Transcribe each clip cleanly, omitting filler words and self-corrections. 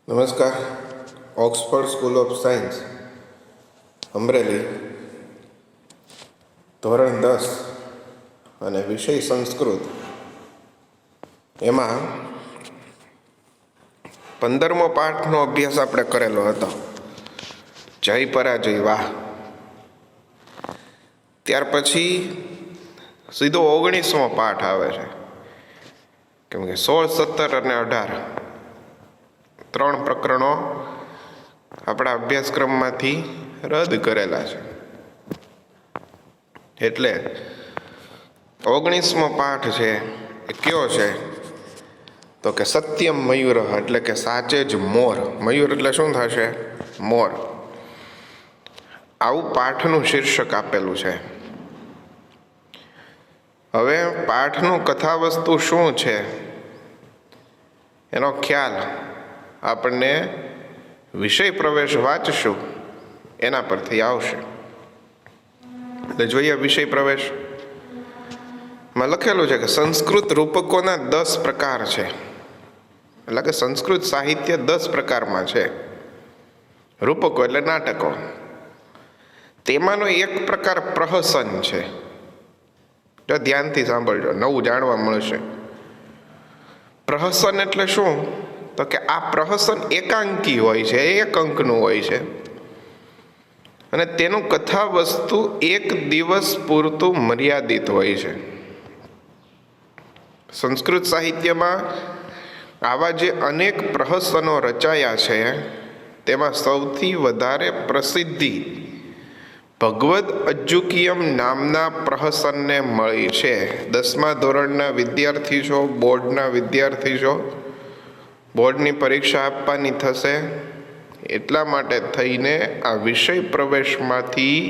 નમસ્કાર. Oxford school of science Amreli, ધોરણ 10 અને વિષય સંસ્કૃત. એમાં 15મો પાઠનો અભ્યાસ આપણે કરેલો હતો, જય પરાજય વાહ. ત્યાર પછી સીધો 19મો પાઠ આવે છે, કેમ કે 16, 17 અને 18 3 પ્રકરણો આપણા અભ્યાસક્રમમાંથી રદ કરેલા છે. એટલે 19મો પાઠ છે એ કયો છે તો કે સત્યમ મયુર, એટલે કે સાચે જ મોર. મયુર એટલે શું થશે? મોર. આવું પાઠનું શીર્ષક આપેલું છે. હવે પાઠનું કથાવસ્તુ શું છે એનો ખ્યાલ આપણને વિષય પ્રવેશ વાંચશું એના પરથી આવશે. એટલે જોઈએ વિષય પ્રવેશ માં લખેલું છે કે સંસ્કૃત રૂપકોના 10 પ્રકાર છે. એટલે કે સંસ્કૃત સાહિત્ય 10 પ્રકારમાં છે. રૂપકો એટલે નાટકો. તેમાંનો એક પ્રકાર પ્રહસન છે. જો ધ્યાનથી સાંભળજો, નવું જાણવા મળશે. પ્રહસન એટલે શું? તો કે આ પ્રહસન એકાંકી હોય છે, એક અંકનું હોય છે, અને તેનું કથા વસ્તુ એક દિવસ પૂરતું મર્યાદિત હોય છે. સંસ્કૃત સાહિત્યમાં આવા જે અનેક પ્રહસનો રચાયા છે તેમાં સૌથી વધારે પ્રસિદ્ધિ ભગવદ અજ્જુકિયમ નામના પ્રહસનને મળી છે. 10મા ધોરણના વિદ્યાર્થી છો, બોર્ડના વિદ્યાર્થી છો, બોર્ડની પરીક્ષા આપવાની થશે, એટલા માટે થઈને આ વિષય પ્રવેશમાંથી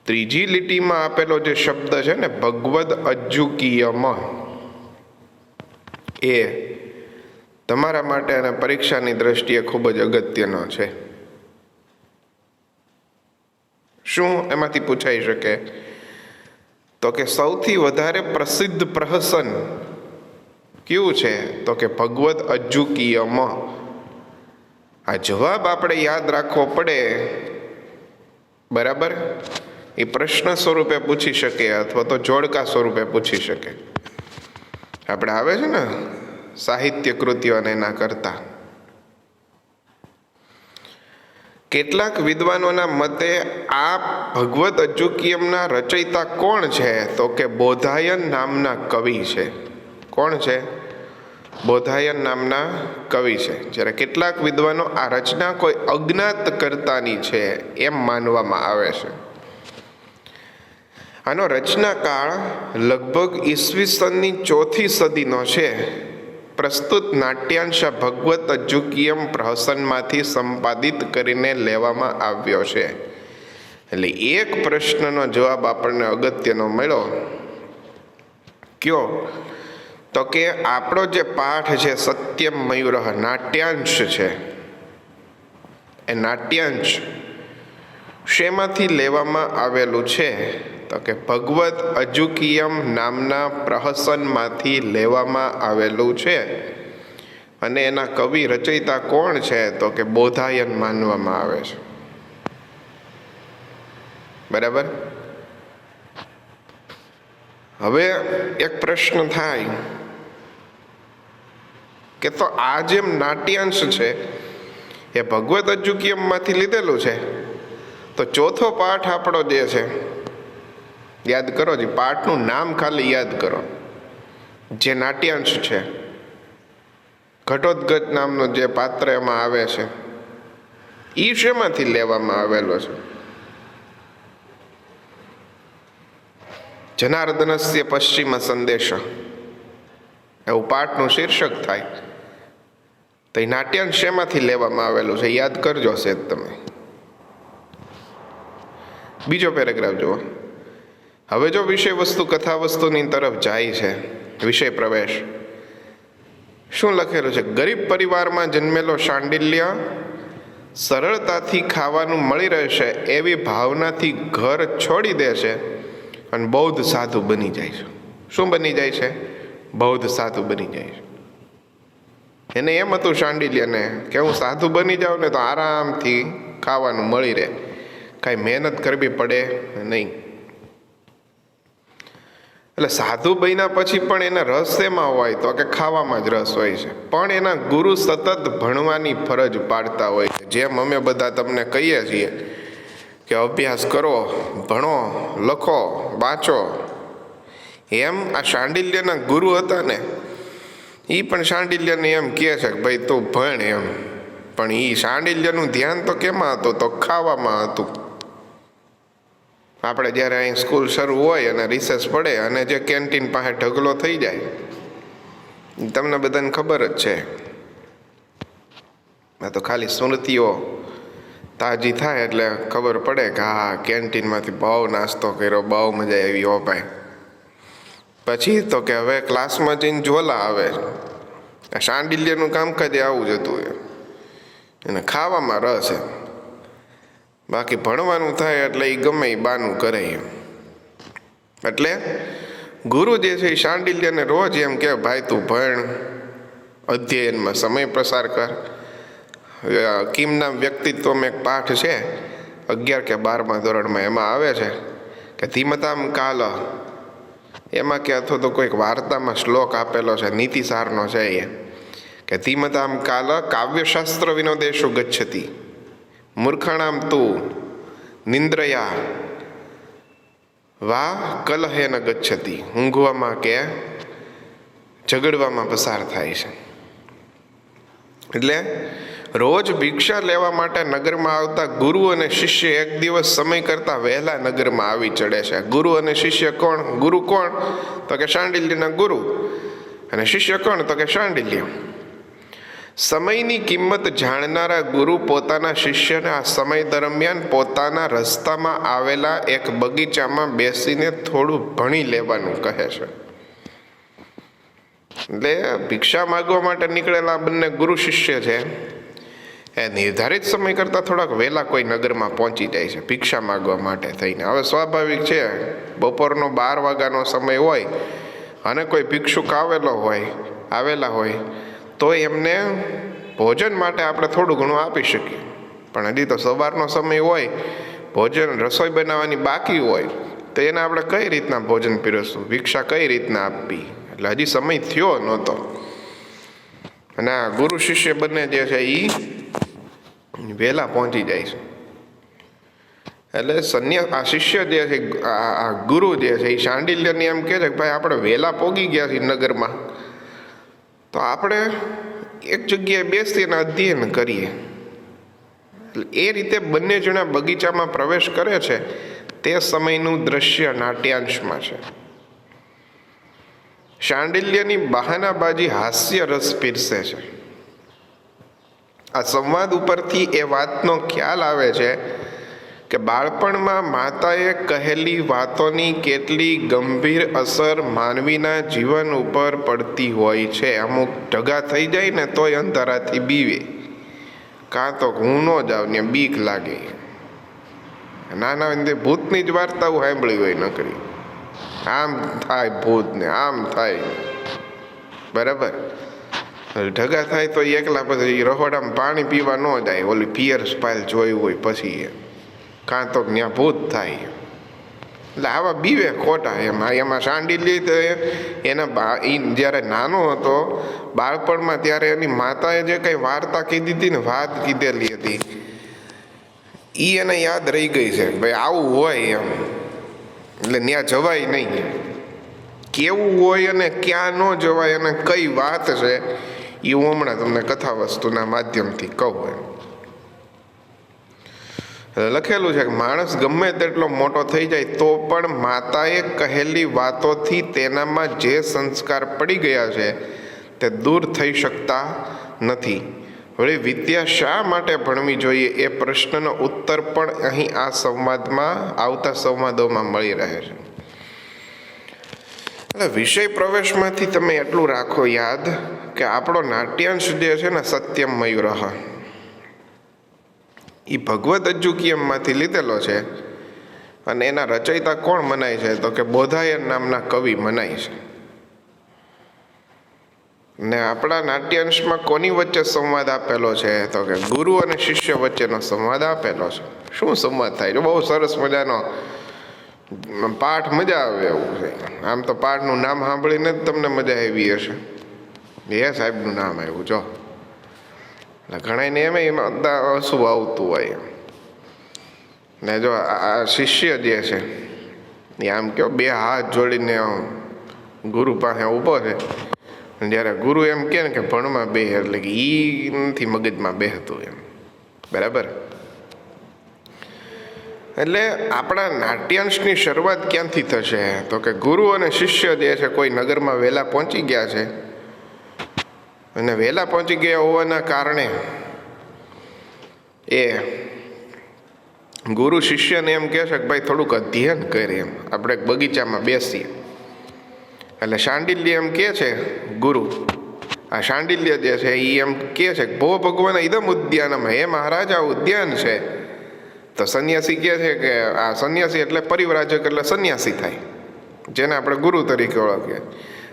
ત્રીજી લીટીમાં આપેલો જે શબ્દ છે ને, ભગવદ અજ્જુકિયમ, એ તમારા માટે અને પરીક્ષાની દ્રષ્ટિએ ખૂબ જ અગત્યનો છે. શું એમાંથી પૂછાઈ શકે? તો કે સૌથી વધારે પ્રસિદ્ધ પ્રહસન કયું છે? તો કે ભગવદ અજ્જુકિયમ. આ જવાબ આપણે યાદ રાખવો પડે, બરાબર? એ પ્રશ્ન સ્વરૂપે પૂછી શકે અથવા તો જોડકા સ્વરૂપે પૂછી શકે. આપણે આવે છે ને સાહિત્ય કૃતિઓ અને એના કરતા. કેટલાક વિદ્વાનોના મતે આ ભગવદ અજ્જુકિયમના રચયિતા કોણ છે? તો કે બોધાયન નામના કવિ છે. કોણ છે? બોધાયન નામના કવિ છે. જ્યારે કેટલાક વિદ્વાનો આ રચના કોઈ અજ્ઞાત કર્તાની છે એમ માનવામાં આવે છે. આનો રચનાકાળ લગભગ ઈસવીસનની 4થી સદીનો છે. પ્રસ્તુત નાટ્યાંશ ભગવદ અજ્જુકિયમ પ્રહસનમાંથી સંપાદિત કરીને લેવામાં આવ્યો છે. એટલે એક પ્રશ્નનો જવાબ આપણને અગત્યનો મળ્યો. કયો? તો કે આપણો જે પાઠ છે સત્યમ મયુર, નાટ્યાંશ છે, એ નાટ્યાંશ શેમાંથી લેવામાં આવેલું છે? તો કે ભગવદ અજ્જુકિયમ નામના પ્રહસનમાંથી લેવામાં આવેલું છે. અને એના કવિ રચયિતા કોણ છે? તો કે બોધાયન માનવામાં આવે છે. બરાબર? હવે એક પ્રશ્ન થાય કે તો આ જેમ નાટ્યાંશ છે એ ભગવદ અજ્જુકિયમમાંથી લીધેલું છે, તો ચોથો પાઠ આપણો જે છે, યાદ કરો ਜੀ, પાઠનું નામ ખાલી યાદ કરો. જે નાટ્યાંશ છે, ઘટોત્કચ નામનું જે પાત્ર એમાં આવે છે, એ શેમાંથી લેવામાં આવેલો છે? જનાર્દનસ્ય પશ્ચિમ સંદેશ એવું પાઠનું શીર્ષક થાય. તો એ નાટ્યાંશ શેમાંથી લેવામાં આવેલું છે યાદ કરજો સેજ તમે. બીજો પેરેગ્રાફ જુઓ. હવે જો વિષય વસ્તુ કથા વસ્તુની તરફ જાય છે, વિષય પ્રવેશ, શું લખેલું છે? ગરીબ પરિવારમાં જન્મેલો શાંડિલ્ય સરળતાથી ખાવાનું મળી રહેશે એવી ભાવનાથી ઘર છોડી દે છે અને બૌદ્ધ સાધુ બની જાય છે. શું બની જાય છે? બૌદ્ધ સાધુ બની જાય છે. એને એમ હતું શાંડિલ્યને કે હું સાધુ બની જાઉં ને તો આરામથી ખાવાનું મળી રહે, કાંઈ મહેનત કરવી પડે નહીં. એટલે સાધુ બન્યા પછી પણ એના રસ શેમાં હોય તો કે ખાવામાં જ રસ હોય છે. પણ એના ગુરુ સતત ભણવાની ફરજ પાડતા હોય છે. જેમ અમે બધા તમને કહીએ છીએ કે અભ્યાસ કરો, ભણો, લખો, વાંચો, એમ આ શાંડિલ્યના ગુરુ હતા ને એ પણ શાંડિલ્યને એમ કહે છે કે ભાઈ તું ભણ એમ. પણ એ શાંડિલ્યનું ધ્યાન તો કેમાં હતું તો ખાવામાં હતું. આપણે જ્યારે અહીં સ્કૂલ શરૂ હોય અને રિસેસ પડે અને જે કેન્ટીન પાસે ઢગલો થઈ જાય તમને બધાને ખબર જ છે. આ તો ખાલી સ્મૃતિઓ તાજી થાય એટલે ખબર પડે કે હા કેન્ટીનમાંથી બહુ નાસ્તો કર્યો, બહુ મજા આવી હો ભાઈ. પછી તો કે હવે ક્લાસમાં જઈને ઝોલા આવે. શાંડિલ્યનું કામકાજ આવું જ હતું એને ખાવામાં રસ છે. બાકી ભણવાનું થાય એટલે એ ગમે એ બાનું કરે. એટલે ગુરુ જે છે એ શાંડિલ્યને રોજ એમ કે ભાઈ તું ભણ, અધ્યયનમાં સમય પ્રસાર કર. કિમના વ્યક્તિત્વમાં એક પાઠ છે 11 કે 12મા ધોરણમાં, એમાં આવે છે કે ધીમતામ કાલ, એમાં કે અથવા તો કોઈક વાર્તામાં શ્લોક આપેલો છે, નીતિસારનો છે એ, કે ધીમતામ કાલ કાવ્યશાસ્ત્ર વિનોદેશુ ગચ્છતિ મૂર્ખાણામ તું નિંદ્રયા વા કલહેન ગચ્છતિ. ઊંઘવામાં કે ઝઘડવામાં પસાર થાય છે. એટલે રોજ ભિક્ષા લેવા માટે નગરમાં આવતા ગુરુ અને શિષ્ય એક દિવસ સમય કરતા વહેલા નગરમાં આવી ચડે છે. ગુરુ અને શિષ્ય કોણ? ગુરુ કોણ તો કે શાંડિલ્યના ગુરુ, અને શિષ્ય કોણ તો કે શાંડિલ્ય. સમયની કિંમત જાણનારા ગુરુ પોતાના શિષ્યને આ સમય દરમિયાન પોતાના રસ્તામાં આવેલા એક બગીચામાં બેસીને થોડું ભણી લેવાનું કહે છે. એટલે ભિક્ષા માગવા માટે નીકળેલા બંને ગુરુ શિષ્ય છે એ નિર્ધારિત સમય કરતાં થોડાક વહેલા કોઈ નગરમાં પહોંચી જાય છે ભિક્ષા માગવા માટે થઈને. હવે સ્વાભાવિક છે બપોરનો 12 વાગ્યાનો સમય હોય અને કોઈ ભિક્ષુક આવેલા હોય તો એમને ભોજન માટે આપણે થોડું ઘણું આપી શકીએ. પણ હજી તો સવારનો સમય હોય, ભોજન રસોઈ બનાવવાની બાકી હોય તો એને આપણે કઈ રીતના ભોજન પીરસવું, ભિક્ષા કઈ રીતના આપવી? એટલે હજી સમય થયો નહોતો. અને આ ગુરુ શિષ્ય બંને જે છે એ વહેલા પહોંચી જાય છે. એટલે આ શિષ્ય જે છે, આ ગુરુ જે છે એ શાંડિલ્યને એમ કહે છે કે ભાઈ આપણે વહેલા પહોંચી ગયા છીએ નગરમાં, તો આપણે એક જગ્યાએ બેસીને અધ્યયન કરીએ. એટલે એ રીતે બંને જણા બગીચામાં પ્રવેશ કરે છે. તે સમયનું દ્રશ્ય નાટ્યાંશમાં છે. શાંડિલ્યની બહાનાબાજી હાસ્ય રસ પીરસે છે. આ સંવાદ ઉપરથી એ વાતનો ખ્યાલ આવે છે કે બાળપણમાં માતાએ કહેલી વાતોની કેટલી ગંભીર અસર માનવીના જીવન ઉપર પડતી હોય છે. અમુક ઢગા થઈ જાય ને તોય અંધારાથી બીવે, કાં તો હું ન જાઉં ને બીક લાગે. નાના હોય ભૂતની જ વાર્તાઓ સાંભળી હોય નકરી, આમ થાય ભૂત ને આમ થાય, બરાબર. ઢગા થાય તો એકલા પછી રહોડામાં પાણી પીવા ન જાય, ઓલી પિયર સ્પાઇલ જોયું હોય પછી, કાં તો ત્યાં ભૂત થાય. એટલે આવા બીવે ખોટા. એમાં શાંડિલ્ય તો એના જ્યારે નાનો હતો બાળપણમાં ત્યારે એની માતાએ જે કંઈ વાર્તા કીધી હતી ને, વાત કીધેલી હતી, એ એને યાદ રહી ગઈ છે. ભાઈ આવું હોય એમ, એટલે ત્યાં જવાય નહીં. કેવું હોય અને ક્યાં ન જવાય અને કઈ વાત છે એ હું હમણાં તમને કથા વસ્તુના માધ્યમથી કહું. લખેલું છે કે માણસ ગમે તેટલો મોટો થઈ જાય તો પણ માતાએ કહેલી વાતોથી તેનામાં જે સંસ્કાર પડી ગયા છે તે દૂર થઈ શકતા નથી. વળી વિદ્યા શા માટે ભણવી જોઈએ એ પ્રશ્નનો ઉત્તર પણ અહીં આ સંવાદમાં, આવતા સંવાદોમાં મળી રહે છે. એટલે વિષય પ્રવેશમાંથી તમે એટલું રાખો યાદ કે આપણો નાટ્યાંશ જે છે ને સત્યમ મયુરઃ, એ ભગવદ અજ્જુકીયમમાંથી લીધેલો છે. અને એના રચયિતા કોણ મનાય છે તો કે બોધાયન નામના કવિ મનાય છે. ને આપણા નાટ્યાંશમાં કોની વચ્ચે સંવાદ આપેલો છે? તો કે ગુરુ અને શિષ્ય વચ્ચેનો સંવાદ આપેલો છે. શું સંવાદ થાય છે? બહુ સરસ મજાનો પાઠ, મજા આવે એવું છે. આમ તો પાઠનું નામ સાંભળીને જ તમને મજા આવી હશે. એ સાહેબનું નામ આવ્યું જો. એટલે ઘણાને એમાં શું આવતું હોય. ને જો આ શિષ્ય જે છે એ આમ કયો બે હાથ જોડીને ગુરુ પાસે ઊભો છે. જ્યારે ગુરુ એમ કહે ને કે ભણમાં બે, એટલે કે એ નથી મગજમાં બેસતું એમ. બરાબર. એટલે આપણા નાટ્યાંશની શરૂઆત ક્યાંથી થશે? તો કે ગુરુ અને શિષ્ય જે છે કોઈ નગરમાં વહેલા પહોંચી ગયા છે, અને વહેલા પહોંચી ગયા હોવાના કારણે એ ગુરુ શિષ્યને એમ કહે છે કે ભાઈ થોડુંક અધ્યયન કરે, એમ આપણે બગીચામાં બેસીએ. એટલે શાંડિલ્ય એમ કહે છે, ગુરુ આ શાંડિલ્ય જે છે એ એમ કહે છે કે ભો ભગવાન ઇદમ ઉદ્યાનમ, હે મહારાજ આ ઉદ્યાન છે. તો સંન્યાસી કહે છે કે આ સંન્યાસી એટલે પરિવ્રાજક, એટલે સંન્યાસી થાય, જેને આપણે ગુરુ તરીકે ઓળખીએ.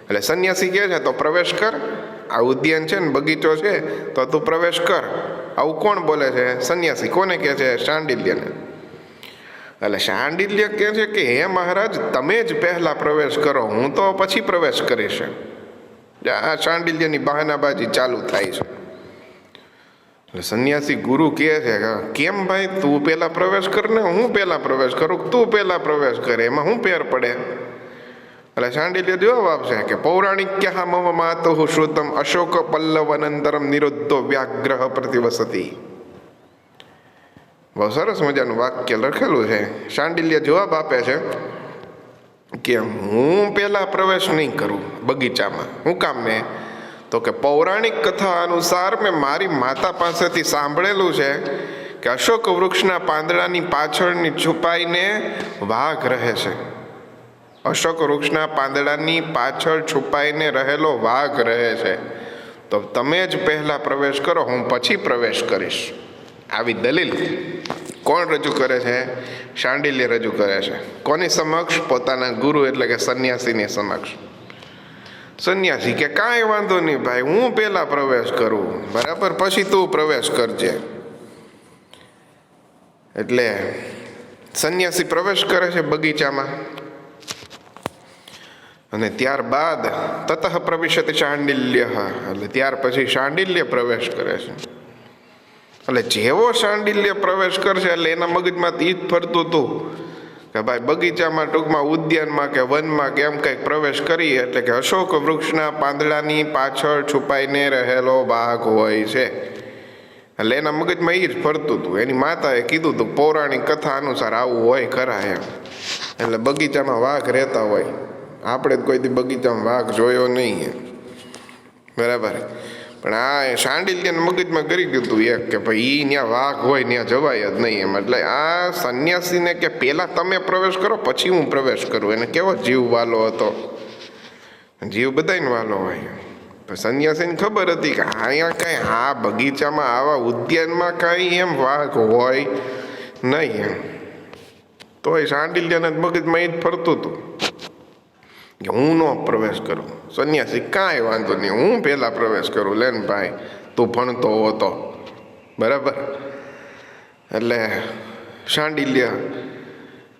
એટલે સંન્યાસી કહે છે તો પ્રવેશ કર, આ ઉદ્યાન છે ને બગીચો છે તો તું પ્રવેશ કર. આવું કોણ બોલે છે? સંન્યાસી. કોને કહે છે? શાંડિલ્યને. એટલે શાંડિલ્ય કહે છે કે હે મહારાજ તમે જ પહેલા પ્રવેશ કરો, હું તો પછી પ્રવેશ કરીશ. આ શાંડિલ્યની બહાનાબાજી ચાલુ થાય છે. એટલે સંન્યાસી ગુરુ કહે છે કે કેમ ભાઈ, તું પહેલા પ્રવેશ કર ને હું પહેલા પ્રવેશ કરું, તું પહેલા પ્રવેશ કરે, એમાં શું ફેર પડે? એટલે શાંડિલ્ય જવાબ આપશે કે પૌરાણિક્ય મમ માતુઃ શ્રુતમ અશોક પલ્લવ અનંતરમ નિરુદ્ધો વ્યાગ્રહ પ્રતિવસતી. બહુ સરસ મજાનું વાક્ય લખેલું છે. શાંડિલ્ય જવાબ આપે છે કે હું પહેલા પ્રવેશ નહીં કરું બગીચામાં. હું કામ ને? તો કે પૌરાણિક કથા અનુસાર મેં મારી માતા પાસેથી સાંભળેલું છે કે અશોક વૃક્ષના પાંદડાની પાછળની છુપાઈને વાઘ રહે છે. અશોક વૃક્ષના પાંદડાની પાછળ છુપાઈને રહેલો વાઘ રહે છે. તો તમે જ પહેલા પ્રવેશ કરો, હું પછી પ્રવેશ કરીશ. આવી દલીલ કોણ રજૂ કરે છે? શાંડિલ્ય રજૂ કરે છે. કોની સમક્ષ? પોતાના ગુરુ એટલે કે સંન્યાસીની સમક્ષ. સંન્યાસી કે કાંઈ વાંધો નહીં ભાઈ, હું પહેલા પ્રવેશ કરું, બરાબર, પછી તું પ્રવેશ કરજે. એટલે સંન્યાસી પ્રવેશ કરે છે બગીચામાં, અને ત્યારબાદ તતઃ પ્રવિશતિ શાંડિલ્ય, એટલે ત્યાર પછી શાંડિલ્ય પ્રવેશ કરે છે. એટલે જેવો શાંડિલ્ય પ્રવેશ કરશે એટલે એના મગજમાં ઈ જ ફરતું હતું કે ભાઈ બગીચામાં, ટૂંકમાં ઉદ્યાનમાં કે વનમાં કે એમ કંઈક પ્રવેશ કરીએ એટલે કે અશોક વૃક્ષના પાંદડાની પાછળ છુપાઈને રહેલો વાઘ હોય છે. એટલે એના મગજમાં એ જ ફરતું હતું. એની માતાએ કીધું હતું પૌરાણિક કથા અનુસાર આવું હોય ખરા એમ. એટલે બગીચામાં વાઘ રહેતા હોય. આપણે જ કોઈ દી બગીચામાં વાઘ જોયો નહીં, બરાબર. પણ આ શાંડિલ્યના મગજમાં કરી દીધું એક કે ભાઈ ત્યાં વાઘ હોય ત્યાં જવાય જ નહીં એમ. એટલે આ સંન્યાસીને કે પહેલાં તમે પ્રવેશ કરો પછી હું પ્રવેશ કરું. એને કેવો જીવ વાલો હતો? જીવ બધાને વાલો હોય. તો સંન્યાસીને ખબર હતી કે અહીંયા કાંઈ આ બગીચામાં આવા ઉદ્યાનમાં કાંઈ એમ વાઘ હોય નહીં એમ. તો એ શાંડિલ્યના મગજમાં એ જ ફરતું હતું કે હું નો પ્રવેશ કરું. સંન્યાસી કાંઈ વાંધો નહીં, હું પહેલાં પ્રવેશ કરું, લે ને ભાઈ તું ભણતો હતો, બરાબર. એટલે શાંડિલ્ય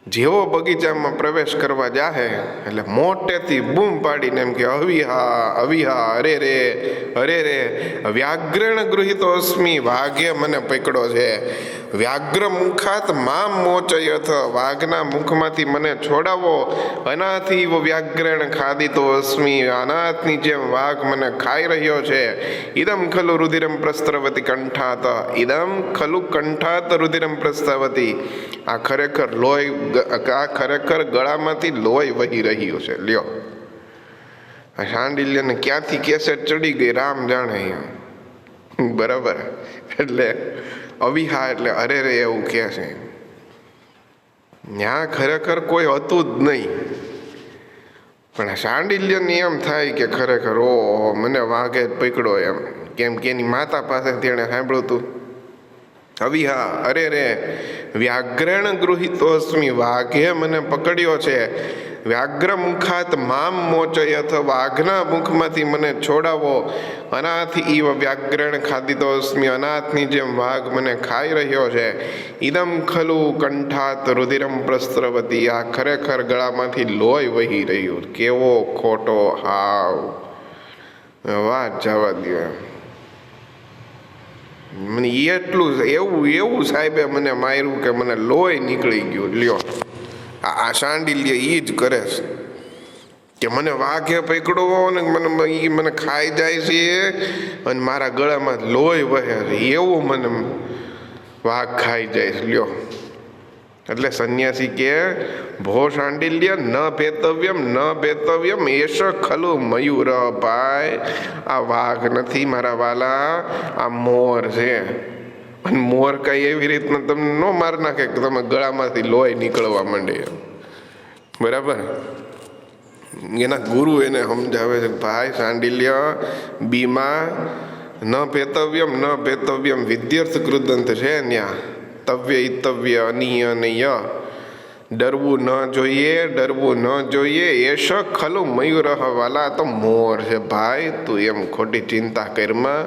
જેવો બગીચામાં પ્રવેશ કરવા જાહે એટલે મોટેથી બૂમ પાડીને એમ કે અવિહા અવિહા, અરે રે અરે રે, વ્યાઘ્રેણ ગૃહિતોસ્મિ, વાઘે મને પકડો છે. વ્યાઘ્ર મુખાત મામ મોચયથ, વાઘના મુખમાંથી મને છોડાવો. અનાથી વ્યાઘ્રેણ ખાદિતો અસ્મિ, અનાથની જેમ વાઘ મને ખાઈ રહ્યો છે. ઇદમ ખલુ રુધિરમ પ્રસ્તરવતી કંઠાત, ઇદમ ખલુ કંઠાત રુધિરમ પ્રસ્તવતી, આ ખરેખર લોહી, આ ખરેખર ગળામાંથી લોહી વહી રહ્યું છે. લ્યો, આ શાંડિલ્યને ક્યાંથી કેસેટ ચડી ગઈ રામ જાણે, બરાબર. એટલે અવિહા એટલે અરે રે એવું કહે છે. ત્યાં ખરેખર કોઈ હતું જ નહીં, પણ શાંડિલ્યને એમ થાય કે ખરેખર ઓ મને વાઘે જ પકડો એમ. કેમ કે એની માતા પાસેથી એણે સાંભળ્યું હતું અવિહા અરે રે વ્યાઘ્રેણ ગૃહિતોસ્મિ, વાઘે મને પકડ્યો છે. વ્યાઘ્ર મુખાત મામ મોચયથ, વાઘના મુખમાંથી મને છોડાવો. અનાથ ઈવ વ્યાઘ્રણ ખાદિતોસ્મિ, અનાથની જેમ વાઘ મને ખાઈ રહ્યો છે. ઇદમ ખલુ કંઠાત રુધિરમ પ્રસ્રવતી, આ ખરેખર ગળામાંથી લોહી વહી રહ્યું. કેવો ખોટો હાવ, વાત જવા દે. મને એટલું એવું સાહેબે મને માર્યું કે મને લોહી નીકળી ગયું. લ્યો આ શાંડિલ્ય એ જ કરે છે કે મને વાઘે પકડવો ને મને ખાઈ જાય છે અને મારા ગળામાં લોહી વહે છે, એવું મને વાઘ ખાઈ જાય છે. લ્યો એટલે સંન્યાસી કે ભો શાંડિલ્ય ન ભેતવ્યમ એશ ખલુ મયુર. ભાઈ આ વાઘ નથી મારા વાલા, આ મોર છે. અને મોર કઈ એવી રીતના તમને ન માર નાખે કે તમે ગળામાંથી લોહી નીકળવા માંડે, બરાબર. એના ગુરુ એને સમજાવે છે ભાઈ શાંડિલ્ય બીમાં ન ભેતવ્યમ વિદ્યાર્થ કૃદંત છે ત્યાં. તવ્ય ઇતવ્ય અનિય અને ય, ડરવું ન જોઈએ. એશ ખલુ મયુર, વાલા તો મોર છે ભાઈ, તું એમ ખોટી ચિંતા કરમાં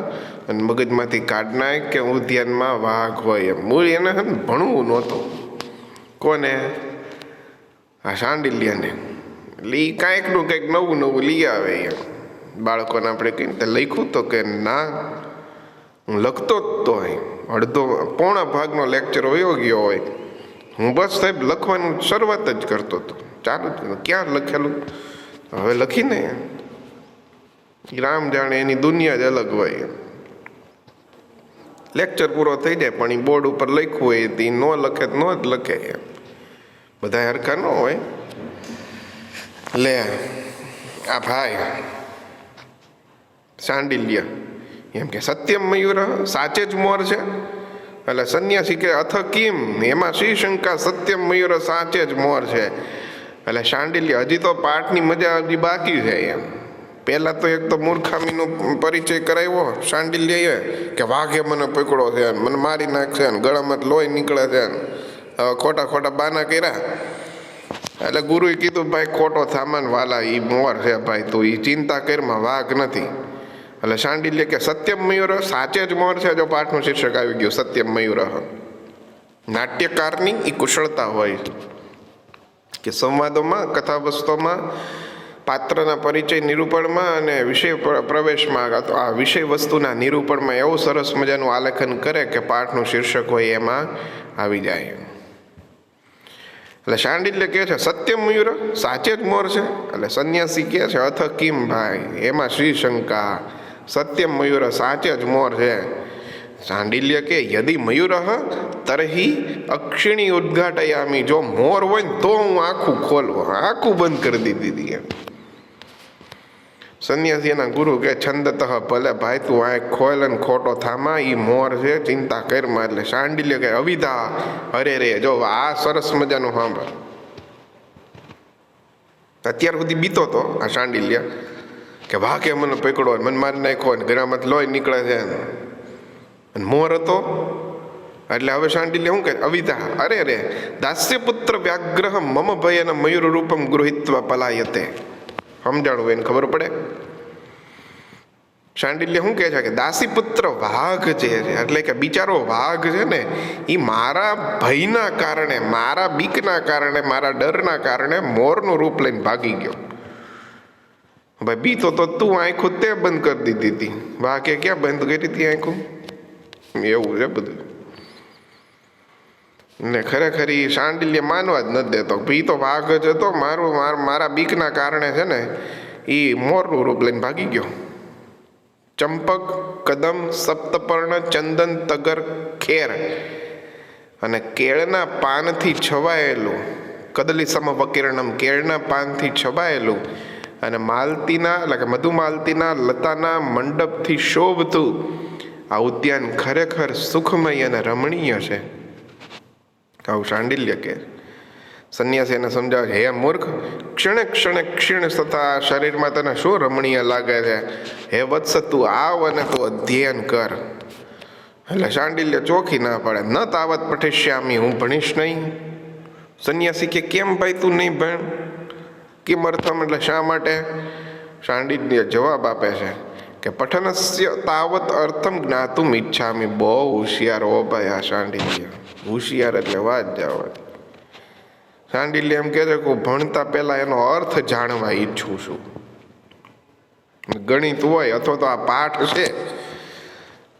અને મગજમાંથી કાઢ નાખ કે ઉદ્યાનમાં વાઘ હોય એમ. મૂળ એને ભણવું નહોતું. કોને? આ શાંડિલ્યને. એટલે એ કાંઈકનું કંઈક નવું લઈ આવે એમ. બાળકોને આપણે કહીને લખ્યું તો કે ના, હું લખતો જ તો હોય, અડધો પોણા ભાગનો લેક્ચર વયો ગયો હોય, હું બસ સાહેબ લખવાનું શરૂઆત જ કરતો હતો. ચાલુ ક્યાં લખેલું, હવે લખીને રામ જાણે એની દુનિયા જ અલગ હોય. લેક્ચર પૂરો થઈ જાય પણ એ બોર્ડ ઉપર લખ્યું હોય તે ન લખે ન જ લખે એમ. બધા હરખા ન હોય. લે આ ભાઈ શાંડિલ્ય એમ કે સત્યમ મયુર, સાચે જ મોર છે. એટલે સંન્યાસી કે અથ કિમ, એમાં શી શંકા, સત્યમ મયુર સાચે જ મોર છે. એટલે શાંડિલ્ય હજી તો પાઠની મજા હજી બાકી છે એમ. પહેલાં તો એક તો મૂર્ખામીનો પરિચય કરાવ્યો શાંડિલ્યએ કે વાઘે મને પકડો છે, મને મારી નાખશે ને ગળામાં લોહી નીકળે છે ને ખોટા બાના કર્યા. એટલે ગુરુએ કીધું ભાઈ ખોટો સામાન વાલા, એ મોર છે ભાઈ, તું એ ચિંતા કરમાં, વાઘ નથી. એટલે શાંડિલ્ય કે સત્યમ મયુર, સાચે જ મોર છે. જો પાઠનું શીર્ષક આવી ગયું સત્યમ મયુર. નાટ્યકારની એ કુશળતા હોય કે સંવાદોમાં, કથાવસ્તુમાં, પાત્રના પરિચય નિરૂપણમાં અને વિષય પ્રવેશમાં, આ વિષય વસ્તુના નિરૂપણમાં એવું સરસ મજાનું આલેખન કરે કે પાઠનું શીર્ષક હોય એમાં આવી જાય. એટલે શાંડિલ્ય કહે છે સત્યમ મયુર, સાચે જ મોર છે. એટલે સંન્યાસી કહે છે અથ કિમ, ભાઈ એમાં શ્રી શંકા, સત્યમ મયુર સાચે જ મોર છે. શાંડિલ્ય કે યદિ મયુર તરહી અક્ષિણી ઉદ્ઘાટયામી, જો મોર હોય ને તો હું આખું ખોલવું, આખું બંધ કરી દીધી એમ. સંન્યાસી એના ગુરુ કે છંદતઃ, ભલે ભાઈ તું આંખ ખોલ અને ખોટો થામા, એ મોર છે, ચિંતા કરમાં. એટલે શાંડિલ્ય કે અવિધા, અરે રે જો આ સરસ મજાનું સાંભળ. અત્યાર સુધી બીતો હતો આ શાંડિલ્ય કે વાઘે મને પકડો, મને મારી નાખો ને ગળામાંથી લોહી નીકળે છે અને મોર હતો. એટલે હવે શાંડિલ્ય શું કે અવિધા, અરે રે દાસ્યપુત્ર વ્યાઘ્રહ મમ ભયન મયુર રૂપમ ગૃહિત્વા પલાયતે. સમજાણું એને ખબર પડે. શાંડિલ્ય શું કહે છે કે દાસીપુત્ર વાઘ છે, એટલે કે બિચારો વાઘ છે ને, એ મારા ભયના કારણે, મારા બીકના કારણે, મારા ડરના કારણે મોરનું રૂપ લઈને ભાગી ગયો. ભાઈ બીતો તો તું આંખો તે બંધ કરી દીધી હતી, વાઘે ક્યાં બંધ કરી હતી આંખો? એવું છે બધું. ને ખરેખર એ શાંડિલ્ય માનવા જ નથી દેતો. ભી તો વાઘ જ હતો, મારા બીકના કારણે છે ને એ મોરનું રૂપ લઈને ભાગી ગયો. ચંપક, કદમ, સપ્તપર્ણ, ચંદન, તગર, ખેર અને કેળના પાનથી છવાયેલું, કદલી સમવકીર્ણમ, કેળના પાનથી છવાયેલું અને માલતીના એટલે કે મધુમાલતીના લતાના મંડપથી શોભતું આ ઉદ્યાન ખરેખર સુખમય અને રમણીય છે. આવું શાંડિલ્ય કે. સંન્યાસી એને સમજાવે છે હે મૂર્ખ, ક્ષણે ક્ષીણ થતા શરીરમાં તને શું રમણીય લાગે છે? હે વત્સ, તું આવ અને તું અધ્યયન કર. એટલે શાંડિલ્ય ચોખી ના પડે. ન તાવત પઠિષ્યામી, હું ભણીશ નહીં. સંન્યાસી કે કેમ ભાઈ તું નહીં ભણ? કિમર્થમ એટલે શા માટે? શાંડિલ્ય જવાબ આપે છે કે પઠનસ્ય તાવત અર્થમ જ્ઞાતુમ ઈચ્છામિ. બહુ હોશિયાર હો ભાઈ આ શાંડિલ્ય, હોશિયાર એટલે વાત જવા. શાંડિલ્ય એમ કહે છે કે હું ભણતા પહેલા એનો અર્થ જાણવા ઈચ્છું છું. ગણિત હોય અથવા તો આ પાઠ છે,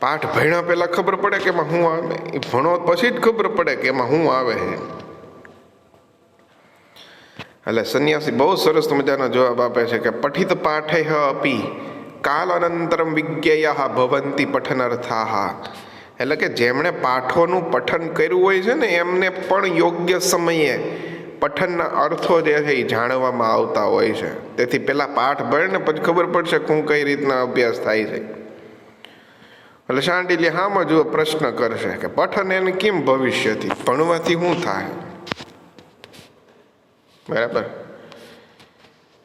પાઠ ભણ્યા પહેલા ખબર પડે કે એમાં શું આવે, એ ભણો પછી જ ખબર પડે કે એમાં શું આવે છે. એટલે સંન્યાસી બહુ સરસ મજાનો જવાબ આપે છે કે પઠિત પાઠે અપી કાલ અનંતરમ વિજ્ઞેય ભવંતી પઠનર્થા. એટલે કે જેમણે પાઠોનું પઠન કર્યું હોય છે ને એમને પણ યોગ્ય સમયે પઠનના અર્થો જે છે એ જાણવામાં આવતા હોય છે. તેથી પેલા પાઠ ભણે ને પછી ખબર પડશે કે કઈ રીતના અભ્યાસ થાય છે. એટલે શાંડિલ્ય હામાં જો પ્રશ્ન કરશે કે પઠન એને કેમ ભવિષ્યથી, ભણવાથી શું થાય? બરાબર.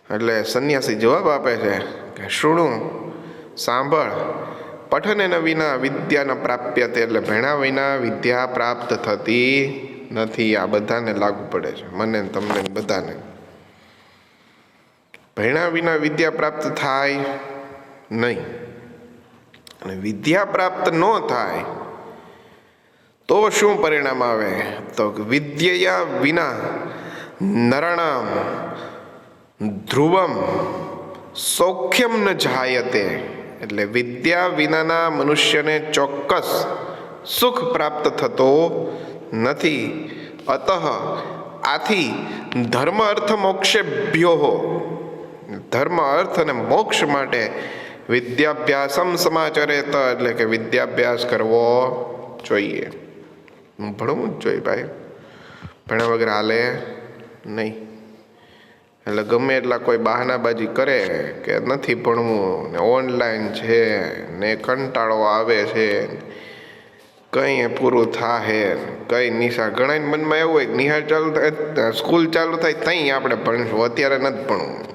એટલે સંન્યાસી જવાબ આપે છે કે શૃણુ, સાંભળ, પઠન વિના વિદ્યા ન પ્રાપ્યતે. એટલે ભણ્યા વિના વિદ્યા પ્રાપ્ત થતી નથી. આ બધાને લાગુ પડે છે, મને તમને બધાને. ભણ્યા વિના વિદ્યા પ્રાપ્ત થાય નહીં. અને વિદ્યા પ્રાપ્ત ન થાય તો શું પરિણામ આવે? તો વિદ્યા વિના નરણામ ધ્રુવમ સૌખ્યમ ન જાયતે. એટલે વિદ્યા વિનાના મનુષ્યને ચોક્કસ સુખ પ્રાપ્ત થતો નથી. અતઃ આથી ધર્મ અર્થ મોક્ષેભ્યો, ધર્મ અર્થ અને મોક્ષ માટે વિદ્યાભ્યાસમ સમાચરેત. એટલે કે વિદ્યાભ્યાસ કરવો જોઈએ. ભણવું જ જોઈએ ભાઈ, ભણ્યા વગર હાલે નહીં. એટલે ગમે એટલા કોઈ બહાનાબાજી કરે કે નથી ભણવું ને ઓનલાઈન છે ને કંટાળો આવે છે, કંઈ પૂરું થાય કંઈ નિશા. ઘણા મનમાં એવું હોય કે નિહાળ ચાલુ થાય, સ્કૂલ ચાલુ થાય ત્યાં આપણે ભણીશું, અત્યારે નથી ભણવું.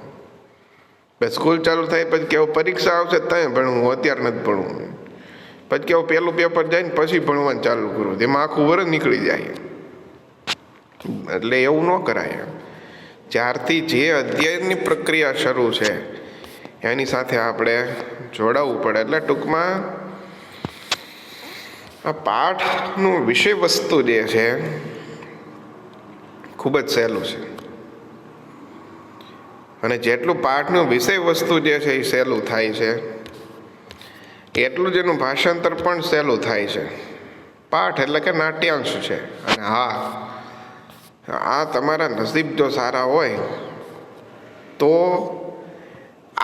સ્કૂલ ચાલુ થાય પછી કેવું પરીક્ષા આવશે ત્યાં ભણવું, અત્યારે નથી ભણવું. પછી કેવું પહેલું પેપર જાય ને પછી ભણવાનું ચાલુ કરવું, એમાં આખું વર્ષ નીકળી જાય. એટલે એવું ન કરાય. જ્યારથી જે અધ્યયનની પ્રક્રિયા શરૂ છે એની સાથે આપણે જોડાવવું પડે. એટલે ટૂંકમાં આ પાઠનું વિષય વસ્તુ જે છે ખૂબ જ સહેલું છે. અને જેટલું પાઠનું વિષય વસ્તુ જે છે એ સહેલું થાય છે એટલું જ એનું ભાષાંતર પણ સહેલું થાય છે. પાઠ એટલે કે નાટ્યાંશ છે. અને હા, આ તમારા નસીબ જો સારા હોય તો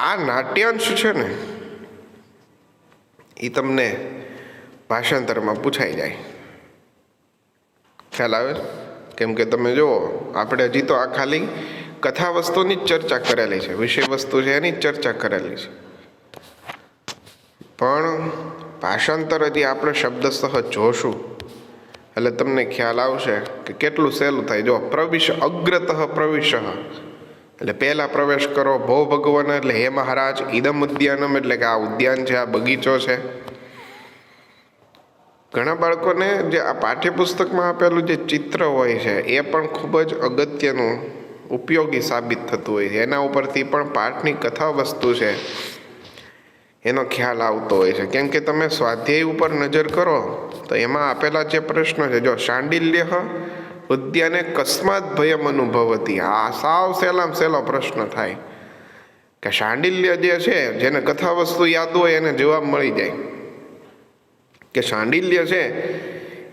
આ નાટ્યાંશ છે ને એ તમને ભાષાંતરમાં પૂછાઈ જાય. ખ્યાલ આવે? કેમ કે તમે જુઓ, આપણે હજી તો આ ખાલી કથા વસ્તુની જ ચર્ચા કરેલી છે, વિષય વસ્તુ છે એની જ ચર્ચા કરેલી છે. પણ ભાષાંતર હજી આપણે શબ્દસહ જોશું એટલે તમને ખ્યાલ આવશે કે કેટલું સહેલું થાય. જો પ્રવિશ અગ્રતઃ પ્રવિશ એટલે પહેલા પ્રવેશ કરો. ભો ભગવાન એટલે હે મહારાજ, ઇદમ ઉદ્યાનમ એટલે કે આ ઉદ્યાન છે, આ બગીચો છે. ઘણા બાળકોને જે આ પાઠ્યપુસ્તકમાં આપેલું જે ચિત્ર હોય છે એ પણ ખૂબ જ અગત્યનું ઉપયોગી સાબિત થતું હોય છે. એના ઉપરથી પણ પાઠની કથા વસ્તુ છે એનો ખ્યાલ આવતો હોય છે. કેમ કે તમે સ્વાધ્યાય ઉપર નજર કરો તો એમાં આપેલા જે પ્રશ્નો છે, જો શાંડિલ્ય ઉદ્યાને કસ્માત ભયમ અનુભવતી, આ સાવ સહેલામાં સહેલો પ્રશ્ન થાય કે શાંડિલ્ય જે છે, જેને કથા વસ્તુ યાદ હોય એને જવાબ મળી જાય કે શાંડિલ્ય છે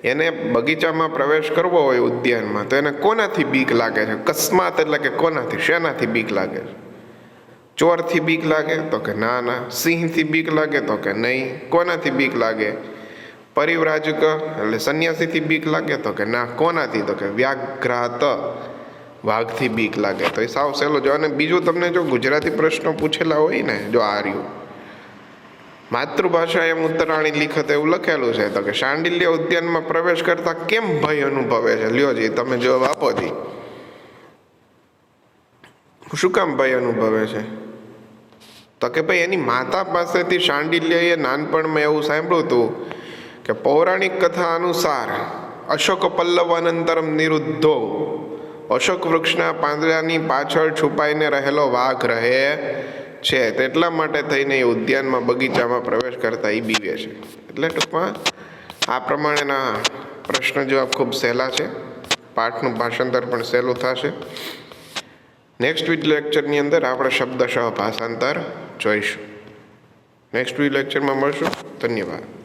એને બગીચામાં પ્રવેશ કરવો હોય ઉદ્યાનમાં તો એને કોનાથી બીક લાગે છે? કસ્માત એટલે કે કોનાથી, શેનાથી બીક લાગે છે? ચોરથી બીક લાગે તો કે ના ના. સિંહથી બીક લાગે તો કે નહીં. કોનાથી બીક લાગે? પરિવ્રાજક એટલે સંન્યાસીથી બીક લાગે તો કે ના. કોનાથી? તો કે વ્યાઘ્રાત, વાઘથી બીક લાગે. તો એ સાવ સહેલો જો. અને બીજું તમને જો ગુજરાતી પ્રશ્નો પૂછેલા હોય ને, જો આ રહ્યું માતૃભાષા એમ ઉત્તરાણી લિખત એવું લખેલું છે તો કે શાંડિલ્ય ઉદ્યાનમાં પ્રવેશ કરતા કેમ ભય અનુભવે છે? લ્યો જી, તમે જવાબ આપો જી. શું કામ ભય અનુભવે છે? તો કે ભાઈ એની માતા પાસેથી શાંડિલ્યએ નાનપણમાં એવું સાંભળ્યું હતું કે પૌરાણિક કથા અનુસાર અશોક પલ્લવ અનંતરમ નિરુદ્ધો અશોક વૃક્ષના પાંદડાની પાછળ છુપાઈને રહેલો વાઘ રહે છે, તેટલા માટે થઈને એ ઉદ્યાનમાં બગીચામાં પ્રવેશ કરતા એ બીવે છે. એટલે ટૂંકમાં આ પ્રમાણેના પ્રશ્ન જવાબ ખૂબ સહેલા છે. પાઠનું ભાષાંતર પણ સહેલું થશે. નેક્સ્ટ વીક લેક્ચરની અંદર આપણે શબ્દશઃ ભાષાંતર જોઈશું. નેક્સ્ટ વીક લેક્ચરમાં મળશું. ધન્યવાદ.